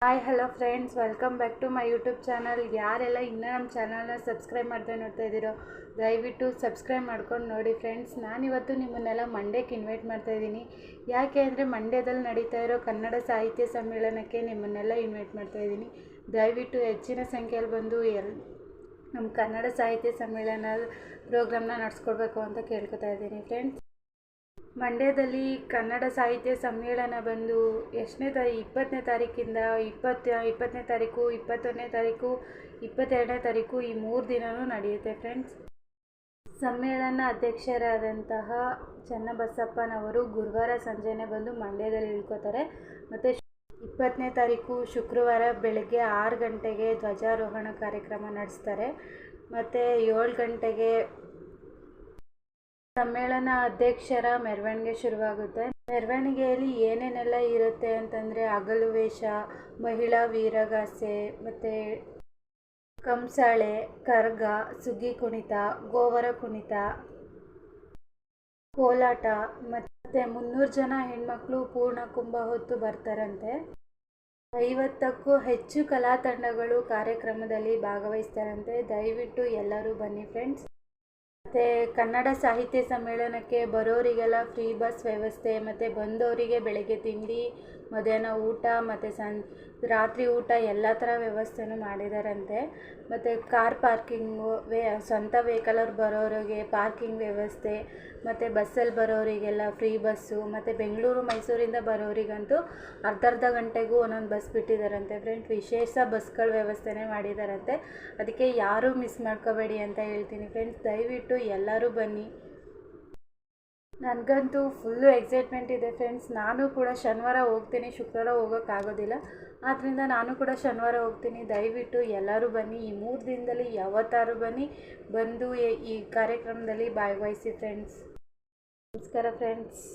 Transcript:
Hi hello friends, welcome back to my YouTube channel. ಯಾರೆಲ್ಲ ಇನ್ನೂ ನಮ್ಮ ಚಾನಲ್ನ ಸಬ್ಸ್ಕ್ರೈಬ್ ಮಾಡ್ದೆ ನೋಡ್ತಾ ಇದ್ದೀರೋ ದಯವಿಟ್ಟು ಸಬ್ಸ್ಕ್ರೈಬ್ ಮಾಡ್ಕೊಂಡು ನೋಡಿ ಫ್ರೆಂಡ್ಸ್. ನಾನಿವತ್ತು ನಿಮ್ಮನ್ನೆಲ್ಲ ಮಂಡ್ಯಕ್ಕೆ ಇನ್ವೈಟ್ ಮಾಡ್ತಾಯಿದ್ದೀನಿ. ಯಾಕೆ ಅಂದರೆ ಮಂಡ್ಯದಲ್ಲಿ ನಡೀತಾ ಇರೋ ಕನ್ನಡ ಸಾಹಿತ್ಯ ಸಮ್ಮೇಳನಕ್ಕೆ ನಿಮ್ಮನ್ನೆಲ್ಲ ಇನ್ವೈಟ್ ಮಾಡ್ತಾಯಿದ್ದೀನಿ. ದಯವಿಟ್ಟು ಹೆಚ್ಚಿನ ಸಂಖ್ಯೆಯಲ್ಲಿ ಬಂದು ನಮ್ಮ ಕನ್ನಡ ಸಾಹಿತ್ಯ ಸಮ್ಮೇಳನ ಪ್ರೋಗ್ರಾಮ್ನ ನಡೆಸ್ಕೊಡ್ಬೇಕು ಅಂತ ಕೇಳ್ಕೊತಾ ಇದ್ದೀನಿ ಫ್ರೆಂಡ್ಸ್. ಮಂಡ್ಯದಲ್ಲಿ ಕನ್ನಡ ಸಾಹಿತ್ಯ ಸಮ್ಮೇಳನ ಬಂದು 20ನೇ ತಾರೀಕಿಂದ 20ನೇ ತಾರೀಕು, 21ನೇ ತಾರೀಕು, 22ನೇ ತಾರೀಕು ಈ 3 ದಿನವೂ ನಡೆಯುತ್ತೆ ಫ್ರೆಂಡ್ಸ್. ಸಮ್ಮೇಳನ ಅಧ್ಯಕ್ಷರಾದಂತಹ ಚನ್ನಬಸಪ್ಪನವರು ಗುರುವಾರ ಸಂಜೆನೇ ಬಂದು ಮಂಡ್ಯದಲ್ಲಿ ಇಳ್ಕೋತಾರೆ. ಮತ್ತು 20ನೇ ತಾರೀಕು ಶುಕ್ರವಾರ ಬೆಳಗ್ಗೆ 6 ಗಂಟೆಗೆ ಧ್ವಜಾರೋಹಣ ಕಾರ್ಯಕ್ರಮ ನಡೆಸ್ತಾರೆ. ಮತ್ತು 7 ಗಂಟೆಗೆ ಸಮ್ಮೇಳನ ಅಧ್ಯಕ್ಷರ ಮೆರವಣಿಗೆ ಶುರುವಾಗುತ್ತೆ. ಮೆರವಣಿಗೆಯಲ್ಲಿ ಏನೇನೆಲ್ಲ ಇರುತ್ತೆ ಅಂತಂದರೆ ಹಗಲು ವೇಷ, ಮಹಿಳಾ ವೀರಗಾಸೆ, ಮತ್ತು ಕಂಸಾಳೆ, ಕರ್ಗ, ಸುಗ್ಗಿ ಕುಣಿತ, ಗೋವರ ಕುಣಿತ, ಕೋಲಾಟ, ಮತ್ತು 300 ಜನ ಹೆಣ್ಮಕ್ಳು ಪೂರ್ಣ ಕುಂಭ ಹೊತ್ತು ಬರ್ತಾರಂತೆ. 50ಕ್ಕೂ ಹೆಚ್ಚು ಕಲಾ ತಂಡಗಳು ಕಾರ್ಯಕ್ರಮದಲ್ಲಿ ಭಾಗವಹಿಸ್ತಾರಂತೆ. ದಯವಿಟ್ಟು ಎಲ್ಲರೂ ಬನ್ನಿ ಫ್ರೆಂಡ್ಸ್. ಮತ್ತು ಕನ್ನಡ ಸಾಹಿತ್ಯ ಸಮ್ಮೇಳನಕ್ಕೆ ಬರೋರಿಗೆಲ್ಲ ಫ್ರೀ ಬಸ್ ವ್ಯವಸ್ಥೆ, ಮತ್ತು ಬಂದವರಿಗೆ ಬೆಳಗ್ಗೆ ತಿಂಡಿ, ಮಧ್ಯಾಹ್ನ ಊಟ ಮತ್ತು ರಾತ್ರಿ ಊಟ ಎಲ್ಲ ಥರ ವ್ಯವಸ್ಥೆನೂ ಮಾಡಿದಾರಂತೆ. ಮತ್ತು ಕಾರ್ ಪಾರ್ಕಿಂಗು, ಸ್ವಂತ ವೆಹಿಕಲಲ್ಲಿ ಬರೋರಿಗೆ ಪಾರ್ಕಿಂಗ್ ವ್ಯವಸ್ಥೆ, ಮತ್ತು ಬಸ್ಸಲ್ಲಿ ಬರೋರಿಗೆಲ್ಲ ಫ್ರೀ ಬಸ್ಸು, ಮತ್ತು ಬೆಂಗಳೂರು ಮೈಸೂರಿಂದ ಬರೋರಿಗಂತೂ ಅರ್ಧ ಗಂಟೆಗೂ ಒಂದೊಂದು ಬಸ್ ಬಿಟ್ಟಿದ್ದಾರಂತೆ ಫ್ರೆಂಡ್ಸ್. ವಿಶೇಷ ಬಸ್ಗಳ ವ್ಯವಸ್ಥೆನೇ ಮಾಡಿದಾರಂತೆ. ಅದಕ್ಕೆ ಯಾರೂ ಮಿಸ್ ಮಾಡ್ಕೋಬೇಡಿ ಅಂತ ಹೇಳ್ತೀನಿ ಫ್ರೆಂಡ್ಸ್. ದಯವಿಟ್ಟು ಎಲ್ಲರೂ ಬನ್ನಿ. ನನಗಂತೂ ಫುಲ್ಲು ಎಕ್ಸೈಟ್ಮೆಂಟ್ ಇದೆ ಫ್ರೆಂಡ್ಸ್. ನಾನು ಕೂಡ ಶನಿವಾರ ಹೋಗ್ತೀನಿ, ಶುಕ್ರವಾರ ಹೋಗೋಕ್ಕಾಗೋದಿಲ್ಲ. ಆದ್ದರಿಂದ ನಾನು ಕೂಡ ಶನಿವಾರ ಹೋಗ್ತೀನಿ. ದಯವಿಟ್ಟು ಎಲ್ಲರೂ ಬನ್ನಿ. ಈ 3 ದಿನದಲ್ಲಿ ಯಾವತ್ತಾರು ಬನ್ನಿ, ಬಂದು ಈ ಕಾರ್ಯಕ್ರಮದಲ್ಲಿ ಭಾಗವಹಿಸಿ ಫ್ರೆಂಡ್ಸ್. ನಮಸ್ಕಾರ ಫ್ರೆಂಡ್ಸ್.